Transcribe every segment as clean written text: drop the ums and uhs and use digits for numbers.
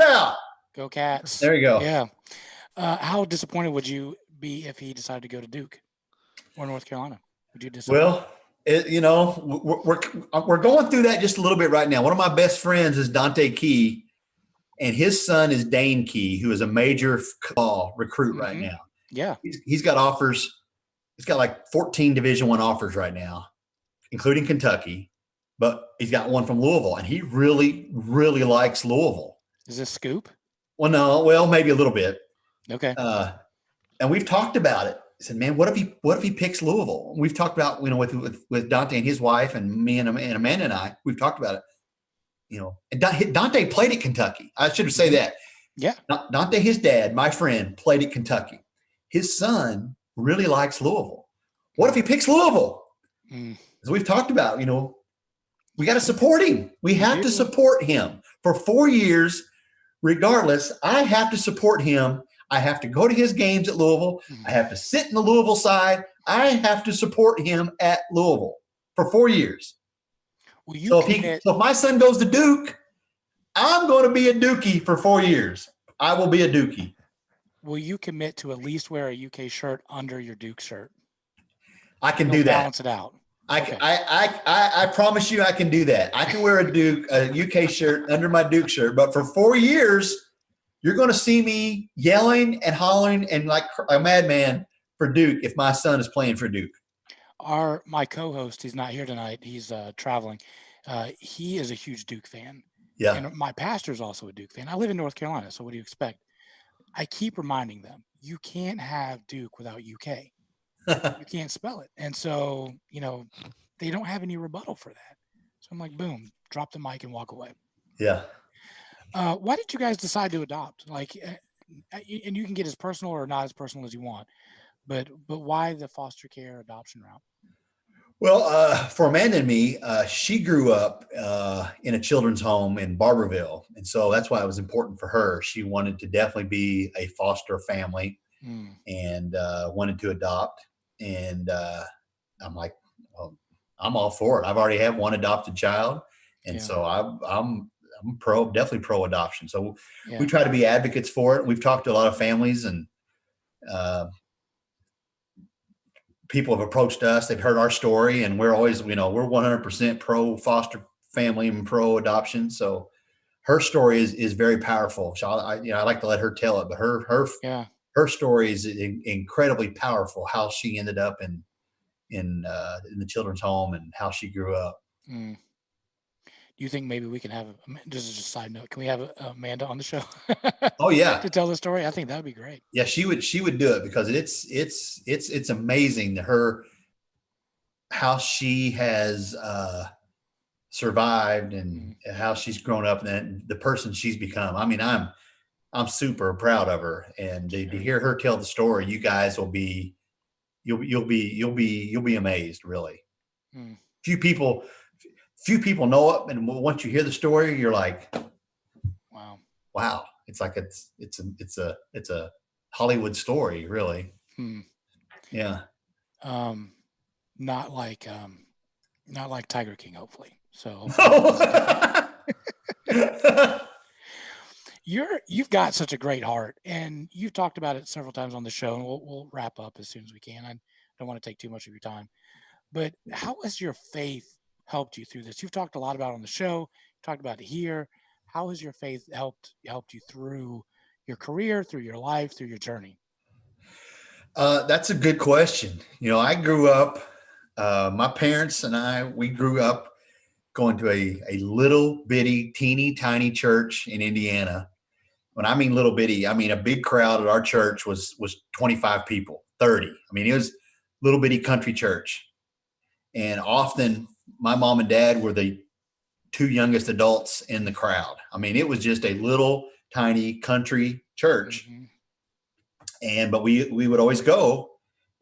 out. Go Cats. There you go. Yeah. How disappointed would you be if he decided to go to Duke or North Carolina? Would you disappoint? Well, we're going through that just a little bit right now. One of my best friends is Dante Key, and his son is Dane Key, who is a major football recruit right now. Yeah. He's got offers. He's got like 14 Division I offers right now, including Kentucky, but he's got one from Louisville, and he really, really likes Louisville. Is this scoop? Well, no, maybe a little bit. Okay. And we've talked about it. I said, man, what if he picks Louisville? We've talked about, with Dante and his wife and me and Amanda and I, we've talked about it. And Dante played at Kentucky. I should have said that. Yeah. Dante, his dad, my friend, played at Kentucky. His son really likes Louisville. What if he picks Louisville? As we've talked about, we got to support him. We have to support him for 4 years. Regardless, I have to support him. I have to go to his games at Louisville. I have to sit in the Louisville side. I have to support him at Louisville for 4 years. So if my son goes to Duke, I'm going to be a Dookie for 4 years. I will be a Dookie. Will you commit to at least wear a UK shirt under your Duke shirt? I can do that. Balance it out. I promise you I can do that. I can wear a UK shirt under my Duke shirt, but for 4 years, you're going to see me yelling and hollering and like a madman for Duke if my son is playing for Duke. My co-host, he's not here tonight. He's traveling. He is a huge Duke fan. Yeah. And my pastor is also a Duke fan. I live in North Carolina, so what do you expect? I keep reminding them, you can't have Duke without UK. You can't spell it. And so, they don't have any rebuttal for that. So I'm like, boom, drop the mic and walk away. Yeah. Why did you guys decide to adopt? And you can get as personal or not as personal as you want, but why the foster care adoption route? Well, for Amanda and me, she grew up in a children's home in Barberville. And so that's why it was important for her. She wanted to definitely be a foster family and wanted to adopt. And I'm like, well, I'm all for it. I've already have one adopted child. And so I'm definitely pro adoption. So we try to be advocates for it. We've talked to a lot of families and people have approached us. They've heard our story and we're always, we're 100% pro foster family and pro adoption. So her story is very powerful. So I like to let her tell it, but her story is incredibly powerful, how she ended up in the children's home and how she grew up. Do you think maybe we can have this is just a side note? Can we have Amanda on the show? Oh yeah, to tell the story. I think that would be great. Yeah, she would do it because it's amazing to how she has survived and how she's grown up and the person she's become. I mean, I'm super proud of her, and to hear her tell the story, you guys will be you'll be amazed. Really, few people know it, and once you hear the story, you're like, wow. It's like it's a Hollywood story, really. Yeah. Not like Tiger King, hopefully. So you've got such a great heart, and you've talked about it several times on the show, and we'll wrap up as soon as we can. I don't want to take too much of your time, but how has your faith helped you through this? You've talked a lot about it on the show, talked about it here. How has your faith helped you through your career, through your life, through your journey? That's a good question. I grew up, my parents and we grew up going to a little bitty, teeny tiny church in Indiana. When I mean little bitty, I mean a big crowd at our church was 25 people, 30. I mean, it was little bitty country church. And often my mom and dad were the two youngest adults in the crowd. I mean, it was just a little tiny country church. But we would always go,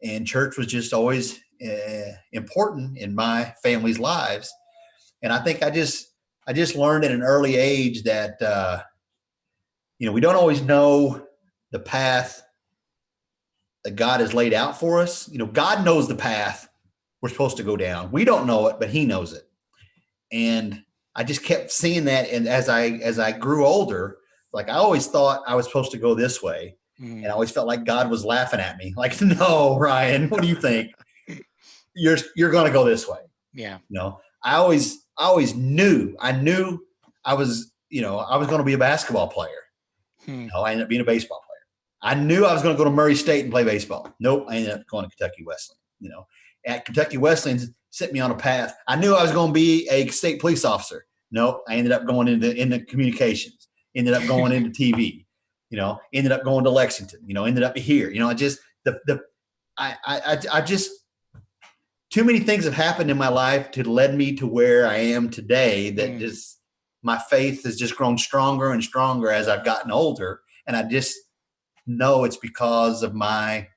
and church was just always important in my family's lives. And I think I just learned at an early age that, we don't always know the path that God has laid out for us. God knows the path we're supposed to go down. We don't know it, but he knows it. And I just kept seeing that. And as I grew older, Like I always thought I was supposed to go this way. And I always felt like God was laughing at me. Like, no, Ryan, what do you think? You're going to go this way. Yeah. You know, I always knew I was, I was going to be a basketball player. No, I ended up being a baseball player. I knew I was going to go to Murray State and play baseball. Nope. I ended up going to Kentucky Wesleyan. At Kentucky Wesleyan set me on a path. I knew I was going to be a state police officer. Nope. I ended up going into communications, ended up going into TV, ended up going to Lexington, ended up here, I just, I just, too many things have happened in my life to lead me to where I am today that just, my faith has just grown stronger and stronger as I've gotten older. And I just know it's because of my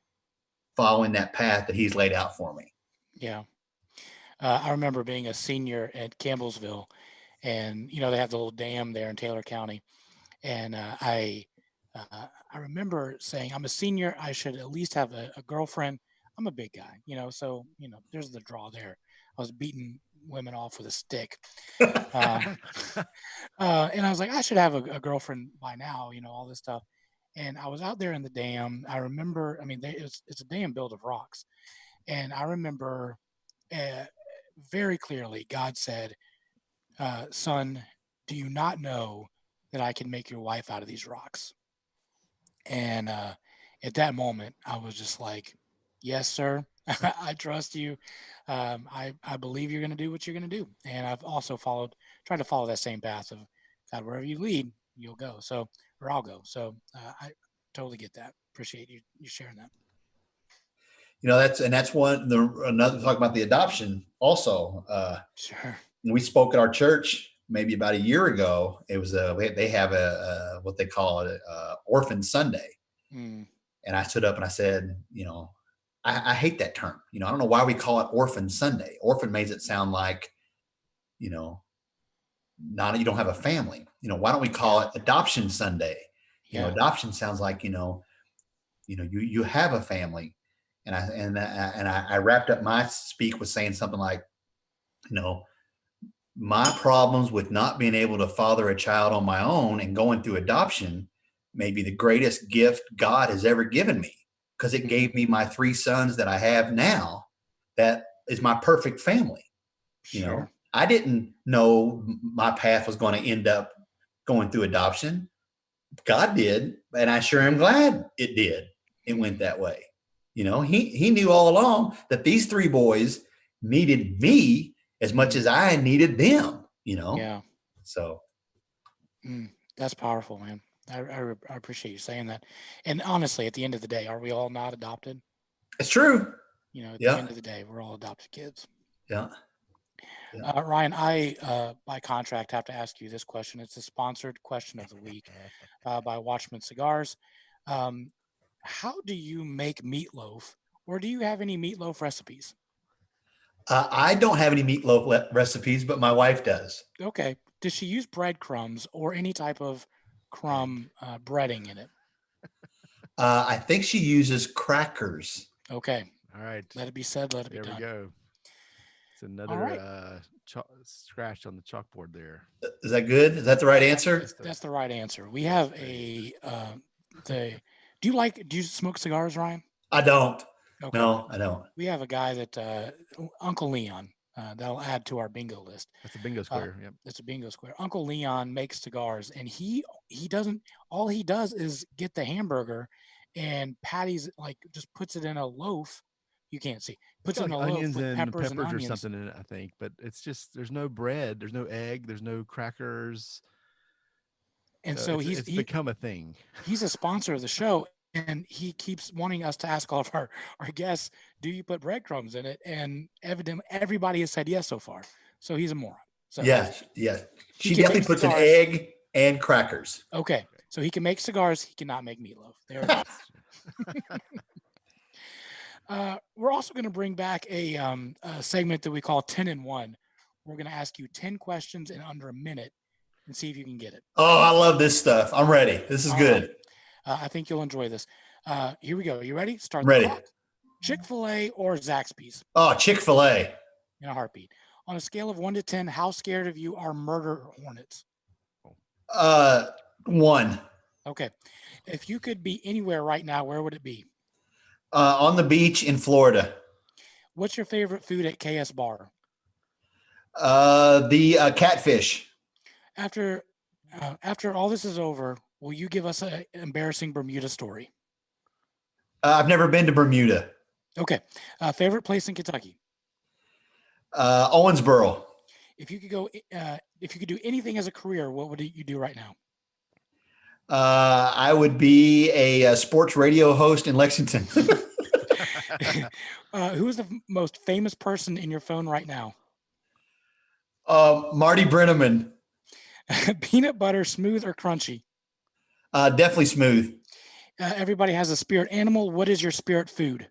following that path that he's laid out for me. Yeah. I remember being a senior at Campbellsville, and, they have the little dam there in Taylor County. And I remember saying, I'm a senior. I should at least have a girlfriend. I'm a big guy, so, there's the draw there. I was beating women off with a stick. And I was like, I should have a girlfriend by now, all this stuff. And I was out there in the dam. I remember, it's a dam built of rocks. And I remember very clearly, God said, son, do you not know that I can make your wife out of these rocks? And at that moment, I was just like, yes, sir. I trust you. I believe you're going to do what you're going to do. And I've also tried to follow that same path of God, wherever you lead, you'll go. So, or I'll go. So I totally get that. Appreciate you sharing that. That's another talk about the adoption also. Sure. When we spoke at our church maybe about a year ago, it was they have what they call it, Orphan Sunday. And I stood up and I said, I hate that term. I don't know why we call it Orphan Sunday. Orphan makes it sound like, not you don't have a family. Why don't we call it Adoption Sunday? Adoption sounds like you have a family. And I wrapped up my speak with saying something like, my problems with not being able to father a child on my own and going through adoption may be the greatest gift God has ever given me, because it gave me my 3 sons that I have now. That is my perfect family. Sure. I didn't know my path was going to end up going through adoption. God did, and I sure am glad it did. It went that way. He knew all along that these 3 boys needed me as much as I needed them, Yeah. So. That's powerful, man. I appreciate you saying that. And honestly, at the end of the day, are we all not adopted? It's true. At the end of the day, we're all adopted kids. Yeah. Ryan, I, by contract, have to ask you this question. It's a sponsored question of the week by Watchman Cigars. How do you make meatloaf, or do you have any meatloaf recipes? I don't have any meatloaf recipes, but my wife does. Okay. Does she use breadcrumbs or any type of crumb breading in it? I think she uses crackers. Okay. All right. Let it be said. Let it be done. There we go. It's another scratch on the chalkboard there. Is that good? Is that the right answer? That's the right answer. We have a do you smoke cigars, Ryan? I don't. Okay. No, I don't. We have a guy that Uncle Leon, that'll add to our bingo list. That's a bingo square. Yep. It's a bingo square. Uncle Leon makes cigars, and he doesn't. All he does is get the hamburger and patties, like just puts it in a loaf. You can't see. Puts it in a onions loaf with and peppers and or onions. something in it, I think. But it's just there's no bread, there's no egg, there's no crackers. And so it's become a thing. He's a sponsor of the show. And he keeps wanting us to ask all of our guests, do you put breadcrumbs in it? And evidently everybody has said yes so far. So he's a moron. So yeah. She definitely puts an egg and crackers. Okay. So he can make cigars. He cannot make meatloaf. There it is. We're also going to bring back a segment that we call 10 in 1. We're going to ask you 10 questions in under a minute and see if you can get it. Oh, I love this stuff. I'm ready. This is good. Right. I think you'll enjoy this. Here we go. You ready? Start ready. The clock. Chick-fil-A or Zaxby's? Oh, Chick-fil-A. In a heartbeat. On a scale of 1 to 10, how scared of you are murder hornets? 1. Okay. If you could be anywhere right now, where would it be? On the beach in Florida. What's your favorite food at KS Bar? The catfish. After all this is over, will you give us an embarrassing Bermuda story? I've never been to Bermuda. Okay. Favorite place in Kentucky? Owensboro. If you could do anything as a career, what would you do right now? I would be a sports radio host in Lexington. Who is the most famous person in your phone right now? Marty Brenneman. Peanut butter, smooth or crunchy? Definitely smooth. Everybody has a spirit animal. What is your spirit food?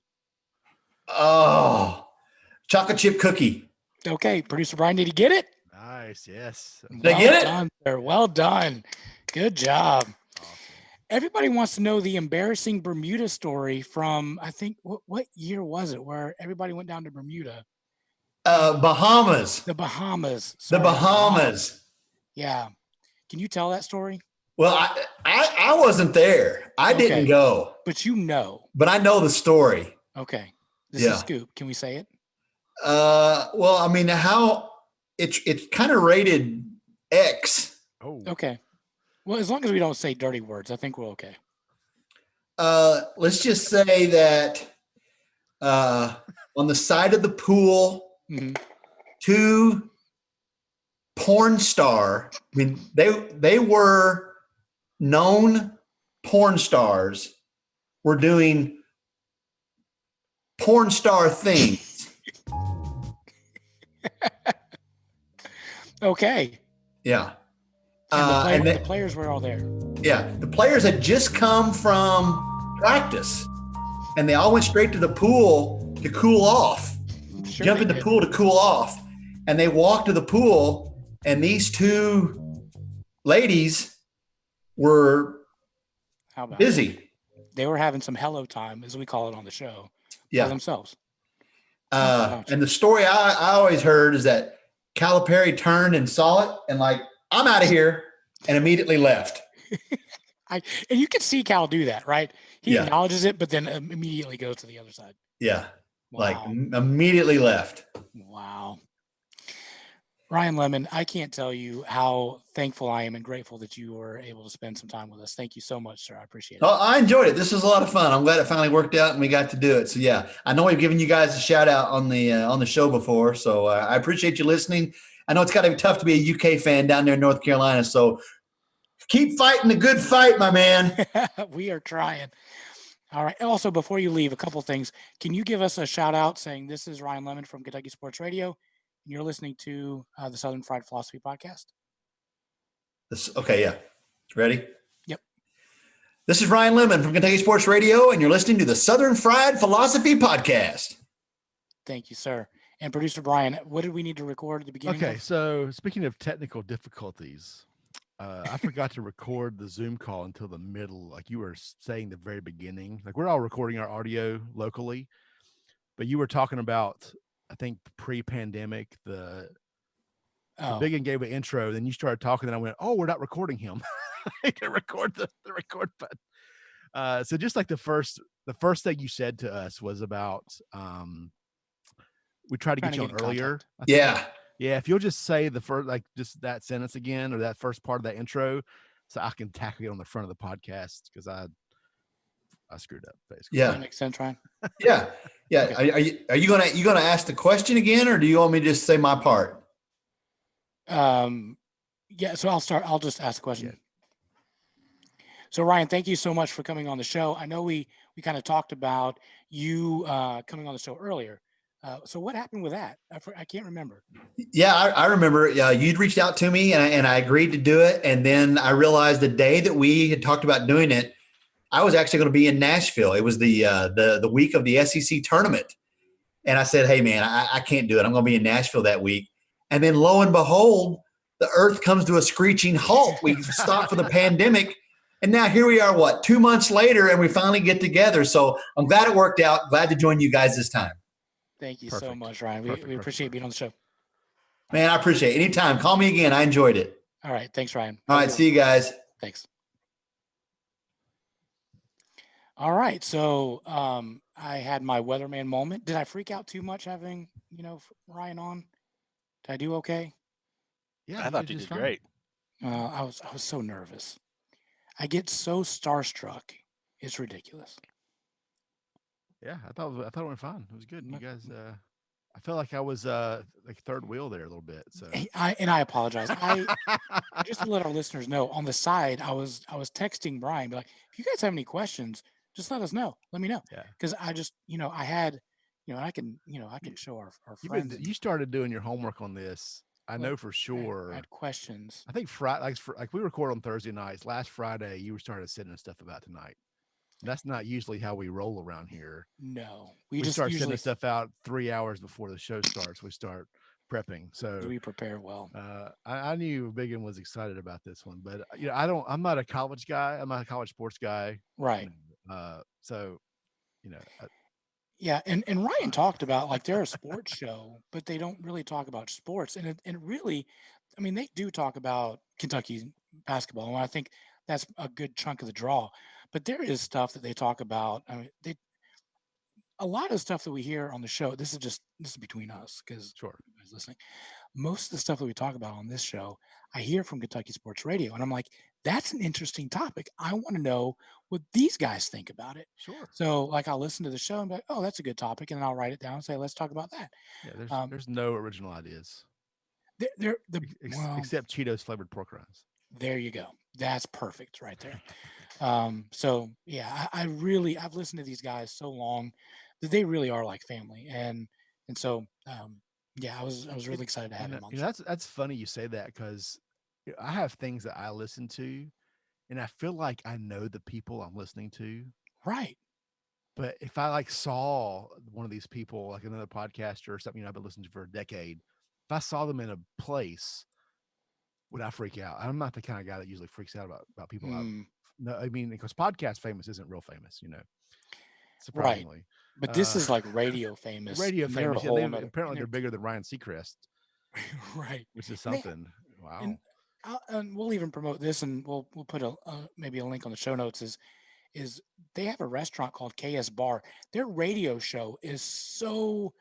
Oh, chocolate chip cookie. Okay, producer Brian, did you get it? Nice. Yes. Did I get it? Well done, sir. Well done. Good job. Awesome. Everybody wants to know the embarrassing Bermuda story from, I think, what year was it where everybody went down to Bermuda? Bahamas. The Bahamas. The Sorry, Bahamas. Yeah. Can you tell that story? Well, I wasn't there. I didn't go. But you know. But I know the story. Okay. This is a scoop. Can we say it? Well, I mean, how it's kind of rated X. Oh. Okay. Well, as long as we don't say dirty words, I think we're okay. Let's just say that on the side of the pool, two porn star. I mean, they were known porn stars. Were doing porn star things. Okay. Yeah. And the players were all there. Yeah. The players had just come from practice and they all went straight to the pool to cool off. Sure Jump in the pool to cool off. And they walked to the pool and these two ladies were busy. They were having some hello time, as we call it on the show, by themselves. And the story I always heard is that Calipari turned and saw it and like, I'm out of here, and immediately left. And you can see Cal do that, right? He acknowledges it, but then immediately goes to the other side. Yeah. Wow. Like immediately left. Wow. Ryan Lemon, I can't tell you how thankful I am and grateful that you were able to spend some time with us. Thank you so much, sir. I appreciate it. Oh, I enjoyed it. This was a lot of fun. I'm glad it finally worked out and we got to do it. So yeah, I know we've given you guys a shout out on the show before. So I appreciate you listening. I know it's got to be tough to be a UK fan down there in North Carolina. So keep fighting the good fight, my man. We are trying. All right. Also, before you leave, a couple things. Can you give us a shout out saying this is Ryan Lemon from Kentucky Sports Radio, and you're listening to the Southern Fried Philosophy Podcast? Okay, yeah. Ready? Yep. This is Ryan Lemon from Kentucky Sports Radio, and you're listening to the Southern Fried Philosophy Podcast. Thank you, sir. And producer Brian, what did we need to record at the beginning? Okay, so speaking of technical difficulties, I forgot to record the Zoom call until the middle, like you were saying the very beginning. Like we're all recording our audio locally, but you were talking about, I think pre-pandemic, the Big and gave an intro, then you started talking, and I went, "Oh, we're not recording him." I can record the record button. So just like the first thing you said to us was about we tried to get you on earlier. Yeah. If you'll just say the first, like just that sentence again, or that first part of that intro, so I can tackle it on the front of the podcast because I screwed up basically. Yeah, that makes sense, Ryan. Yeah. Okay. Are you gonna ask the question again, or do you want me to just say my part? Yeah. So I'll start. I'll just ask the question. Yeah. So Ryan, thank you so much for coming on the show. I know we kind of talked about you coming on the show earlier. So what happened with that? I can't remember. Yeah, I remember. You'd reached out to me and I agreed to do it. And then I realized the day that we had talked about doing it, I was actually going to be in Nashville. It was the week of the SEC tournament. And I said, hey, man, I can't do it. I'm going to be in Nashville that week. And then lo and behold, the earth comes to a screeching halt. We stopped for the pandemic. And now here we are, 2 months later, and we finally get together. So I'm glad it worked out. Glad to join you guys this time. Thank you so much, Ryan. We appreciate being on the show. Man, I appreciate it. Anytime. Call me again. I enjoyed it. All right. Thanks, Ryan. All right. See you guys. Thanks. All right. So I had my weatherman moment. Did I freak out too much having, Ryan on? Did I do okay? Yeah, I you thought did you just did fine. great. I was so nervous. I get so starstruck. It's ridiculous. Yeah, I thought it went fine. It was good. You guys, I felt like I was like third wheel there a little bit. So I apologize. I just to let our listeners know, on the side, I was texting Brian, be like, if you guys have any questions, just let us know. Let me know. yeah, Because I just, I had, I can show our friends. you started doing your homework on this. I know for I sure. had questions. I think Friday, like we record on Thursday nights. Last Friday, you started sending stuff about tonight. That's not usually how we roll around here. No, We just start usually sending stuff out 3 hours before the show starts. We start prepping. So we prepare well. I knew Biggin was excited about this one, but I'm not a college guy. I'm not a college sports guy. Right. So, Yeah, and Ryan talked about like they're a sports show, but they don't really talk about sports, and it really, I mean, they do talk about Kentucky basketball, and I think that's a good chunk of the draw. But there is stuff that they talk about. I mean, a lot of stuff that we hear on the show. This is between us because sure. everybody's listening. Most of the stuff that we talk about on this show, I hear from Kentucky Sports Radio, and I'm like, that's an interesting topic. I want to know what these guys think about it. Sure. So, like, I'll listen to the show and be like, oh, that's a good topic, and then I'll write it down and say, let's talk about that. Yeah, there's no original ideas. Except Cheetos flavored pork rinds. There you go. That's perfect right there. So yeah, I've listened to these guys so long that they really are like family, and so yeah, I was really excited to have him on. That's funny you say that because I have things that I listen to, and I feel like I know the people I'm listening to. Right. But if I like saw one of these people, like another podcaster or something I've been listening to for a decade, if I saw them in a place, would I freak out? I'm not the kind of guy that usually freaks out about people. No, I mean, because podcast famous isn't real famous, surprisingly. Right. But this is like radio famous. Radio famous. Yeah, apparently they're bigger than Ryan Seacrest. Right. Which is something. Wow. And we'll even promote this, and we'll put maybe a link on the show notes. Is they have a restaurant called KS Bar. Their radio show is so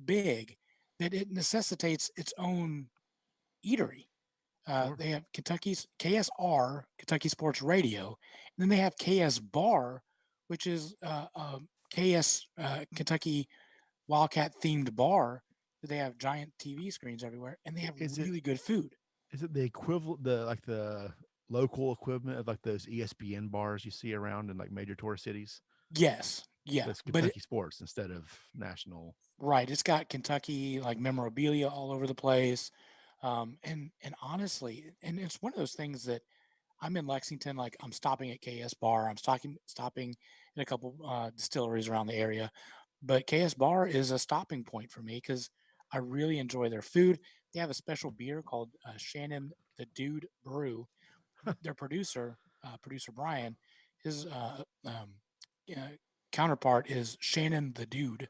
big that it necessitates its own eatery. Sure. They have Kentucky's KSR, Kentucky Sports Radio, and then they have KS Bar, which is KS Kentucky Wildcat themed bar. They have giant TV screens everywhere, and they have really good food. Is it the equivalent, the local equivalent of like those ESPN bars you see around in like major tourist cities? Yes, yeah, it's Kentucky sports instead of national. Right, it's got Kentucky like memorabilia all over the place. And honestly, and it's one of those things that I'm in Lexington, like I'm stopping at KS Bar, I'm stopping in a couple distilleries around the area, but KS Bar is a stopping point for me because I really enjoy their food. They have a special beer called Shannon the Dude Brew. Their producer Brian, his counterpart is Shannon the Dude.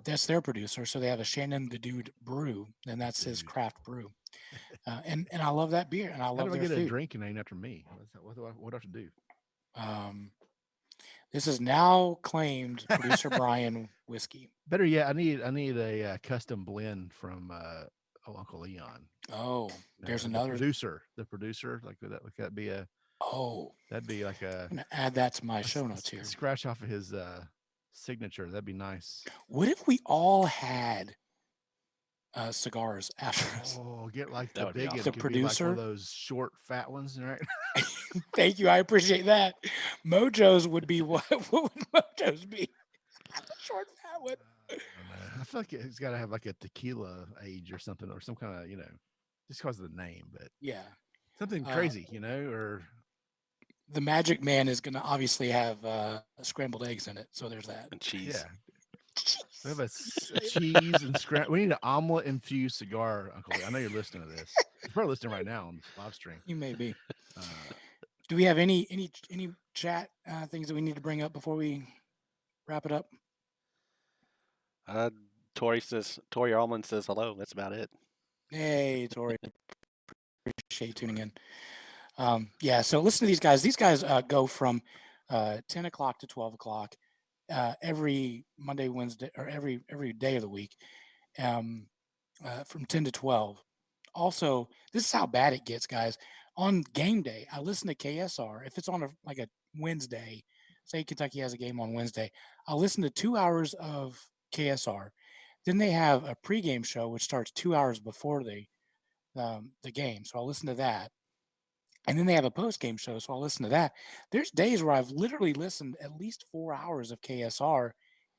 That's their producer, so they have a Shannon the Dude Brew, and that's his craft brew. And I love that beer, and I love their food. How do I get a drink named after me? What do I have to do? This is now claimed producer Brian whiskey. Better yet, I need a custom blend from Uncle Leon. Oh, there's another the producer, like that'd be a. Oh, that'd be like a. I'm gonna add that to my show notes here. Scratch off of his signature. That'd be nice. What if we all had cigars after us? Oh, get like the big the producer, like one of those short, fat ones, right? Thank you, I appreciate that. Mojo's would be what? What would Mojo's be? The short, fat one. I feel like it's got to have like a tequila age or something, or some kind of just because of the name, but yeah, something crazy, or. The Magic Man is going to obviously have scrambled eggs in it, so there's that. And cheese. Yeah. We have a cheese and scrambled. We need an omelet infused cigar, Uncle Lee. I know you're listening to this. You're probably listening right now on this live stream. You may be. Do we have any chat things that we need to bring up before we wrap it up? Tori Allman says hello. That's about it. Hey, Tori. Appreciate you tuning in. Yeah, so listen to these guys. These guys go from 10 o'clock to 12 o'clock, every Monday, Wednesday, or every day of the week, um, from 10 to 12. Also, this is how bad it gets, guys. On game day, I listen to KSR. If it's on like a Wednesday, say Kentucky has a game on Wednesday, I'll listen to 2 hours of KSR. Then they have a pregame show which starts 2 hours before the game, so I'll listen to that. And then they have a post-game show, so I'll listen to that. There's days where I've literally listened at least 4 hours of KSR,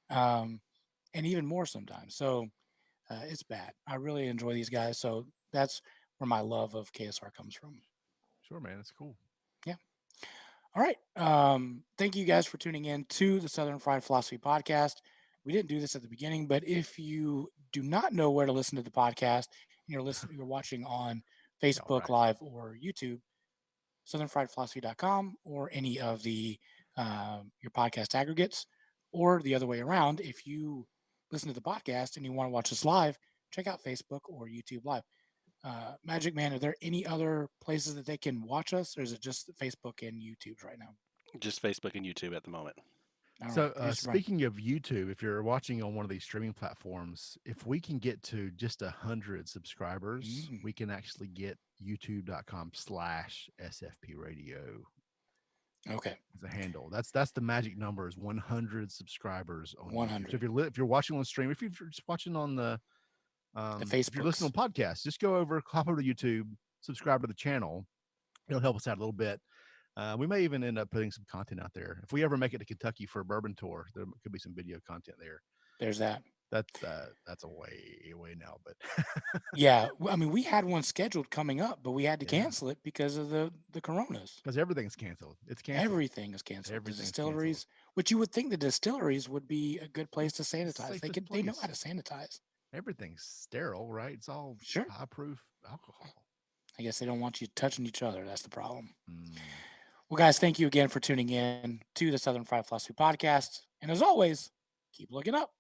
um, and even more sometimes. So it's bad. I really enjoy these guys, so that's where my love of KSR comes from. Sure, man. It's cool. Yeah. All right. Thank you guys for tuning in to the Southern Fried Philosophy Podcast. We didn't do this at the beginning, but if you do not know where to listen to the podcast and you're watching on Facebook right. Live or YouTube, southernfriedphilosophy.com or any of the your podcast aggregates, or the other way around. If you listen to the podcast and you want to watch us live, check out Facebook or YouTube Live. Magic Man, are there any other places that they can watch us, or is it just Facebook and YouTube right now? Just Facebook and YouTube at the moment. All So, right, producer Brian. speaking of YouTube, if you're watching on one of these streaming platforms, if we can get to just 100 subscribers, we can actually get youtube.com/SFP radio Okay, as a handle. That's the magic number, is 100 subscribers on YouTube. 100. So if you're watching on stream, if you're just watching on the if you're listening Facebooks. on podcasts, just go over, hop over to YouTube, subscribe to the channel. It'll help us out a little bit. We may even end up putting some content out there. If we ever make it to Kentucky for a bourbon tour, there could be some video content there. There's that. That's a way now, but Yeah, I mean, we had one scheduled coming up, but we had to cancel it because of the coronas. because everything's canceled. It's canceled. Everything is canceled. Everything's The distilleries, which you would think the distilleries would be a good place to sanitize. They know how to sanitize. Everything's sterile, right? It's all Sure. high proof alcohol. I guess they don't want you touching each other. That's the problem. Mm. Well, guys, thank you again for tuning in to the Southern Fried Philosophy Podcast. And as always, keep looking up.